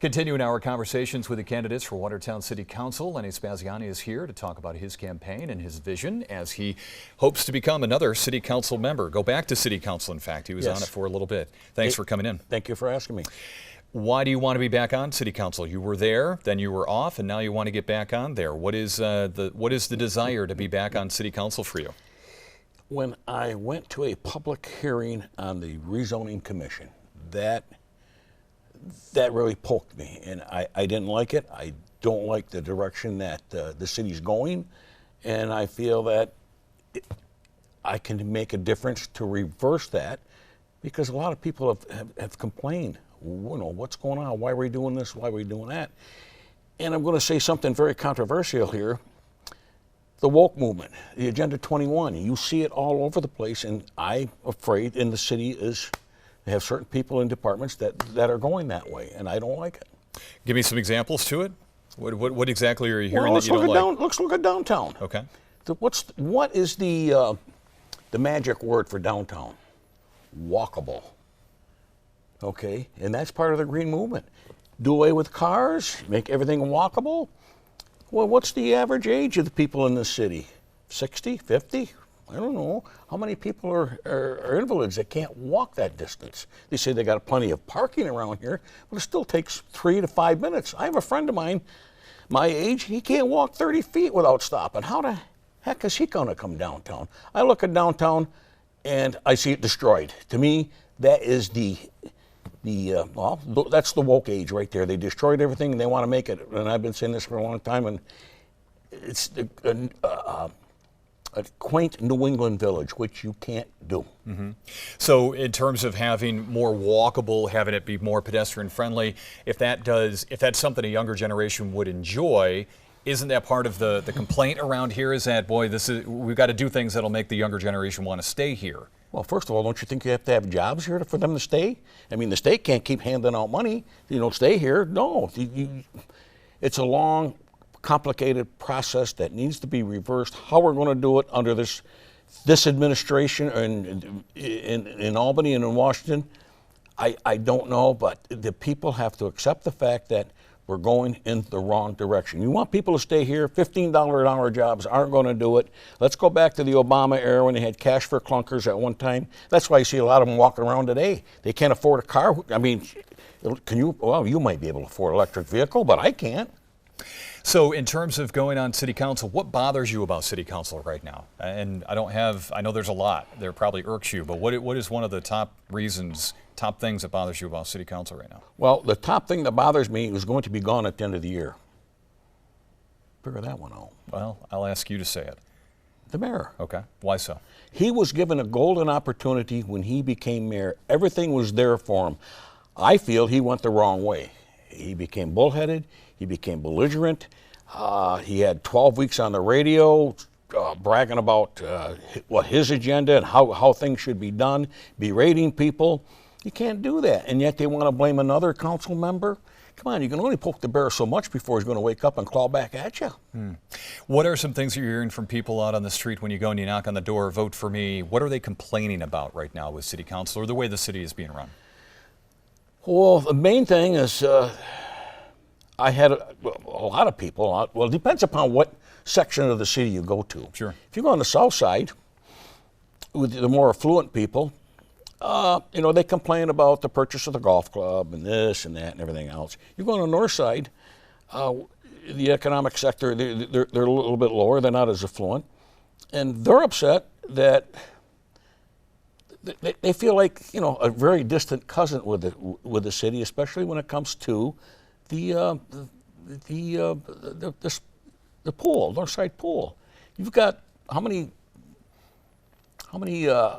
Continuing our conversations with the candidates for Watertown City Council, Leonard Spaziani is here to talk about his campaign and his vision as he hopes to become another city council member. Go back to city council, in fact. He was on it for a little bit. Thanks for coming in. Thank you for asking me. Why do you want to be back on city council? You were there, then you were off, and now you want to get back on there. What is the desire to be back on city council for you? When I went to a public hearing on the rezoning commission, that really poked me, and I didn't like it. I don't like the direction that the city's going, and I feel that I can make a difference to reverse that, because a lot of people have complained, you know, what's going on? Why are we doing this? Why are we doing that? And I'm going to say something very controversial here. The woke movement, the Agenda 21, you see it all over the place, and I'm afraid in the city is they have certain people in departments that are going that way, and I don't like it. Give me some examples to it. What exactly are you hearing that you don't like? Let's look at downtown. Okay. What is the magic word for downtown? Walkable. Okay, and that's part of the green movement. Do away with cars, make everything walkable. Well, what's the average age of the people in this city? 60, 50? I don't know. How many people are invalids that can't walk that distance? They say they got plenty of parking around here, but it still takes 3 to 5 minutes. I have a friend of mine, my age, he can't walk 30 feet without stopping. How the heck is he going to come downtown? I look at downtown and I see it destroyed. To me, that is well, that's the woke age right there. They destroyed everything and they want to make it, and I've been saying this for a long time, and it's a quaint New England village, which you can't do. Mm-hmm. So in terms of having more walkable, having it be more pedestrian friendly, if that's something a younger generation would enjoy, isn't that part of the complaint around here, is that, boy, we've got to do things that'll make the younger generation want to stay here? Well, first of all, don't you think you have to have jobs here for them to stay? I mean, the state can't keep handing out money. You don't stay here. No. It's a long, complicated process that needs to be reversed. How we're going to do it under this administration in Albany and in Washington, I don't know, but the people have to accept the fact that we're going in the wrong direction. You want people to stay here, $15 an hour jobs aren't going to do it. Let's go back to the Obama era when they had cash for clunkers at one time. That's why you see a lot of them walking around today. They can't afford a car. I mean, well, you might be able to afford an electric vehicle, but I can't. So in terms of going on city council, what bothers you about city council right now? And I know there's a lot. There probably irks you, but what is one of the top things that bothers you about city council right now? Well, the top thing that bothers me is going to be gone at the end of the year. Figure that one out. Well, I'll ask you to say it. The mayor. Okay. Why so? He was given a golden opportunity when he became mayor. Everything was there for him. I feel he went the wrong way. He became bullheaded. He became belligerent. He had 12 weeks on the radio bragging about what his agenda and how things should be done, berating people. You can't do that. And yet they want to blame another council member. Come on, you can only poke the bear so much before he's going to wake up and claw back at you. What are some things that you're hearing from people out on the street when you go and you knock on the door, vote for me? What are they complaining about right now with city council or the way the city is being run? Well, the main thing is I had a lot of people. Well, it depends upon what section of the city you go to. Sure. If you go on the south side, with the more affluent people, they complain about the purchase of the golf club and this and that and everything else. You go on the north side, the economic sector, they're a little bit lower. They're not as affluent. And they're upset that they feel like, a very distant cousin with the city, especially when it comes to the pool, Northside Pool. You've got how many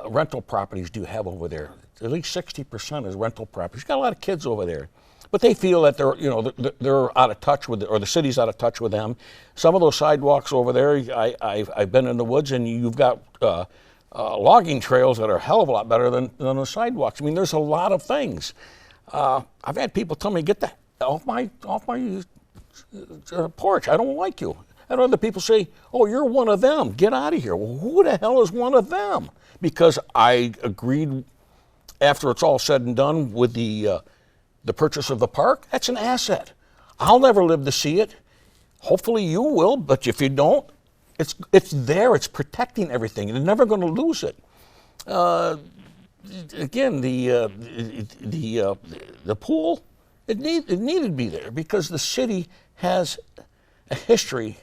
rental properties do you have over there? At least 60% is rental properties. You've got a lot of kids over there, but they feel that they're out of touch with or the city's out of touch with them. Some of those sidewalks over there, I've been in the woods, and you've got logging trails that are a hell of a lot better than the sidewalks. I mean, there's a lot of things. I've had people tell me, get that off my porch. I don't like you. And other people say, oh, you're one of them. Get out of here. Well, who the hell is one of them? Because I agreed, after it's all said and done, with the the purchase of the park, that's an asset. I'll never live to see it. Hopefully you will, but if you don't, it's there. It's protecting everything. You're never going to lose it. Again, the pool, it needed to be there because the city has a history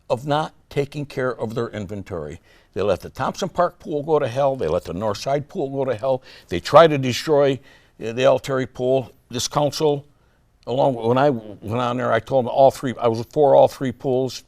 of not taking care of their inventory. They let the Thompson Park pool go to hell. They let the North Side pool go to hell. They try to destroy the Altieri pool. This council, when I went on there, I told them all three. I was for all three pools.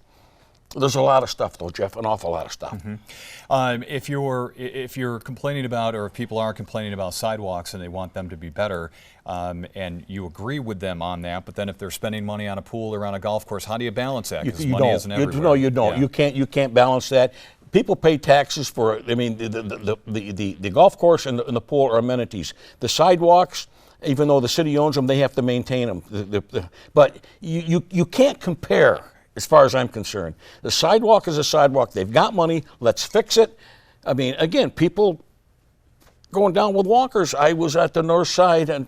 There's a lot of stuff, though, Jeff, an awful lot of stuff. Mm-hmm. If you're complaining about, or if people are complaining about sidewalks and they want them to be better, and you agree with them on that, but then if they're spending money on a pool or on a golf course, how do you balance that? Because money isn't everywhere. No, you don't. Yeah. You can't balance that. People pay taxes for. I mean, the golf course and the pool are amenities. The sidewalks, even though the city owns them, they have to maintain them. But you can't compare. As far as I'm concerned, the sidewalk is a sidewalk. They've got money. Let's fix it. I mean, again, people going down with walkers. I was at the north side and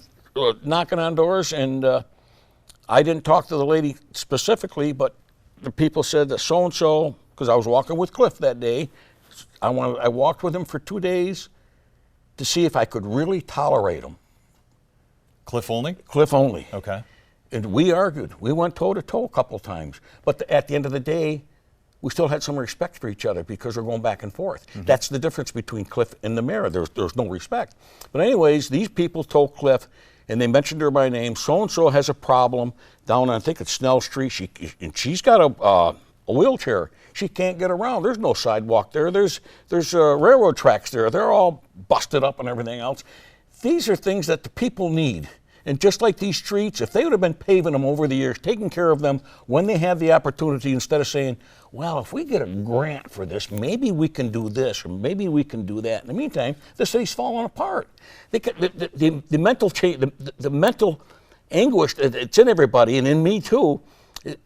knocking on doors, and I didn't talk to the lady specifically, but the people said that so-and-so, because I was walking with Cliff that day, I walked with him for 2 days to see if I could really tolerate him. Cliff only? Cliff only. Okay. And we argued. We went toe-to-toe a couple times. But at the end of the day, we still had some respect for each other because we're going back and forth. Mm-hmm. That's the difference between Cliff and the mayor. There's no respect. But anyways, these people told Cliff, and they mentioned her by name, so-and-so has a problem down on, I think it's Snell Street. She's got a wheelchair. She can't get around. There's no sidewalk there. There's railroad tracks there. They're all busted up and everything else. These are things that the people need. And just like these streets, if they would have been paving them over the years, taking care of them when they had the opportunity, instead of saying, well, if we get a grant for this, maybe we can do this, or maybe we can do that. In the meantime, the city's falling apart. The mental change, the mental anguish that's in everybody, and in me too, it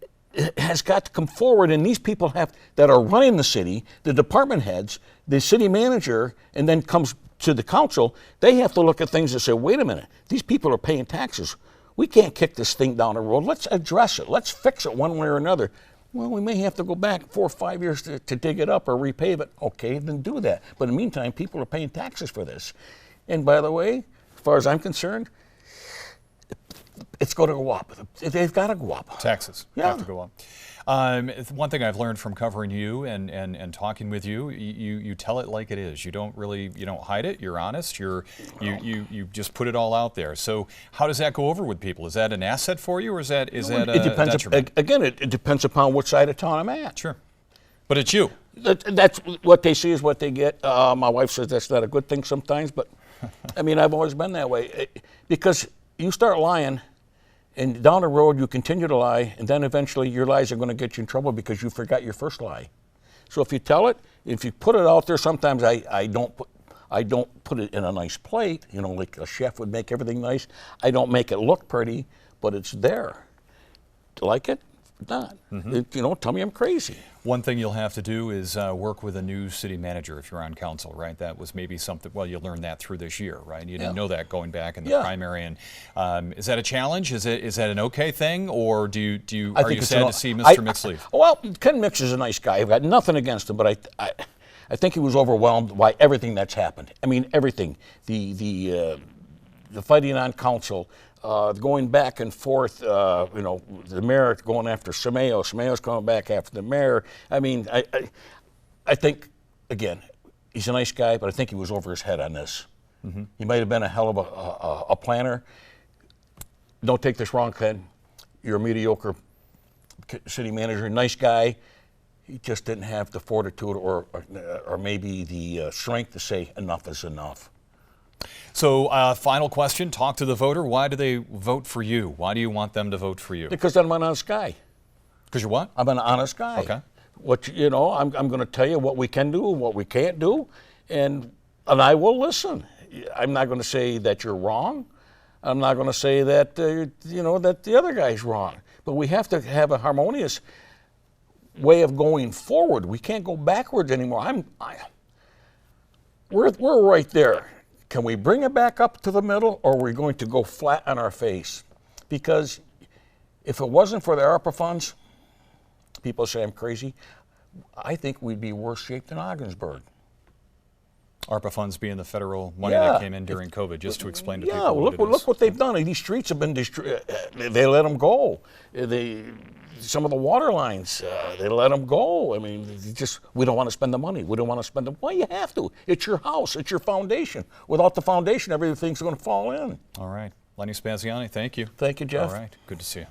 has got to come forward. And these people that are running the city, the department heads, the city manager, and then comes to the council, they have to look at things and say, wait a minute, these people are paying taxes. We can't kick this thing down the road. Let's address it. Let's fix it one way or another. Well, we may have to go back 4 or 5 years to dig it up or repave it. Okay, then do that. But in the meantime, people are paying taxes for this. And by the way, as far as I'm concerned, it's going to go up. They've got to go up. Taxes have to go up. One thing I've learned from covering you and talking with you, you tell it like it is. You don't hide it. You're honest. You just put it all out there. So how does that go over with people? Is that an asset for you, or is that a detriment? Again, it depends upon what side of town I'm at. Sure, but it's you. That's what they see is what they get. My wife says that's not a good thing sometimes, but I mean, I've always been that way because you start lying. And down the road, you continue to lie, and then eventually your lies are going to get you in trouble because you forgot your first lie. So if you tell it, if you put it out there, sometimes I don't put it in a nice plate, like a chef would make everything nice. I don't make it look pretty, but it's there. Do you like it? Not. Mm-hmm. Tell me I'm crazy. One thing you'll have to do is work with a new city manager if you're on council, right? That was maybe something, well, you learned that through this year, right? You didn't know that going back in the primary. And is that a challenge? Is that an okay thing? Or are you sad to see Mr. Mix leave? Well, Ken Mix is a nice guy. I've got nothing against him, but I think he was overwhelmed by everything that's happened. I mean, everything. The fighting on council, going back and forth, the mayor going after Samayo's coming back after the mayor. I mean, I think, again, he's a nice guy, but I think he was over his head on this. Mm-hmm. He might have been a hell of a planner. Don't take this wrong, Ken. You're a mediocre city manager, nice guy. He just didn't have the fortitude or maybe the strength to say enough is enough. So, final question, talk to the voter. Why do they vote for you? Why do you want them to vote for you? Because I'm an honest guy. Because you're what? I'm an honest guy. Okay. I'm going to tell you what we can do and what we can't do, and I will listen. I'm not going to say that you're wrong. I'm not going to say that, that the other guy's wrong. But we have to have a harmonious way of going forward. We can't go backwards anymore. We're right there. can we bring it back up to the middle, or are we going to go flat on our face? Because if it wasn't for the ARPA funds, people say I'm crazy, I think we'd be worse shape than Ogdensburg. ARPA funds being the federal money Yeah. that came in during COVID, just to explain to Yeah, people well, what it is. look what they've done. These streets have been they let them go. Some of the water lines, they let them go. I mean, we don't want to spend the money. We don't want to spend the. Well, you have to. It's your house. It's your foundation. Without the foundation, everything's going to fall in. All right. Lenny Spaziani, thank you. Thank you, Jeff. All right. Good to see you.